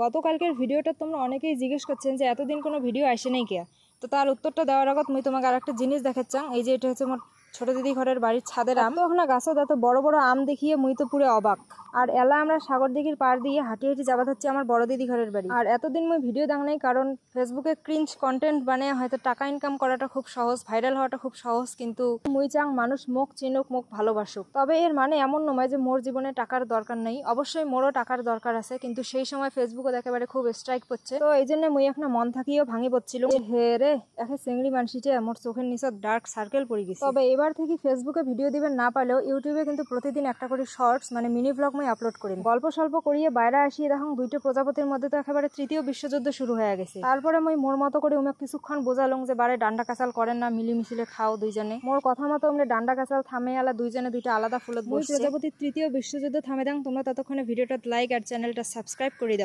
গতকালকের ভিডিওটা তোমরা অনেকেই জিজ্ঞেস করছেন যে এতদিন কোনো ভিডিও আসে নাই কে, তো তার উত্তরটা দেওয়ার আগত মুই তোমাকে আর একটা জিনিস দেখাচ্ছাং। এই যে এটা হচ্ছে মোর ছোট দিদি ঘরের বাড়ির ছাদের আম। তো ওখানে গাছত এত বড় বড় আম দেখিয়ে মুই তো পুরো অবাক। আর এলা আমরা সাগর দিঘির পার দিয়ে হাঁটি হাঁটি যাওয়া হচ্ছে আমার বড় দিদি ঘরের বাড়ি। আর এতদিন মুই ভিডিও দেখ নাই কারণ ফেসবুকে ক্রিঞ্জ কন্টেন্ট বানিয়ে হয়তো টাকা ইনকাম করাটা খুব সহজ, ভাইরাল হওয়াটা খুব সহজ, কিন্তু মুই চাং মানুষ মুখ চিনুক, মুখ ভালোবাসুক। তবে এর মানে এমন নয় যে মোর জীবনে টাকার দরকার নেই, অবশ্যই মোরও টাকার দরকার আছে, কিন্তু সেই সময় ফেসবুকে একেবারে খুব স্ট্রাইক পড়ছে। তো এই জন্য মুই এখন মন থাকিও ভাঙি পড়ছিল। হে রে, একে চেংড়ি মানসিটে মোর চোখের নিচে ডার্ক সার্কেল পড়ে গেছে। তবে এবার থেকে ফেসবুকে ভিডিও দিবেন না পারলেও ইউটিউবে কিন্তু প্রতিদিন একটা করে শর্টস মানে মিনি ব্লগ মই আপলোড করি। গল্প স্বল্প করিয়ে বাইরে আসিয়ে দেখুন দুইটা প্রজাপতির মধ্যে তো একেবারে তৃতীয় বিশ্বযুদ্ধ শুরু হয়ে গেছে। তারপরে মই মোর মতো করে উমে কিছুক্ষণ বোঝালং যে বারে ডান্ডা কাঁচাল করেন না, মিলিমিশিলে খাও দুইজনে। মোর কথা মতো উমে ডান্ডা কাঁচাল থামে আলা দুইজনে দুইটা আলাদা ফুলত বসছে। প্রজাপতির তৃতীয় বিশ্বযুদ্ধ থামে দাং। তোমরা ততক্ষণে ভিডিওটা লাইক আর চ্যানেলটা সাবস্ক্রাইব করে দাও।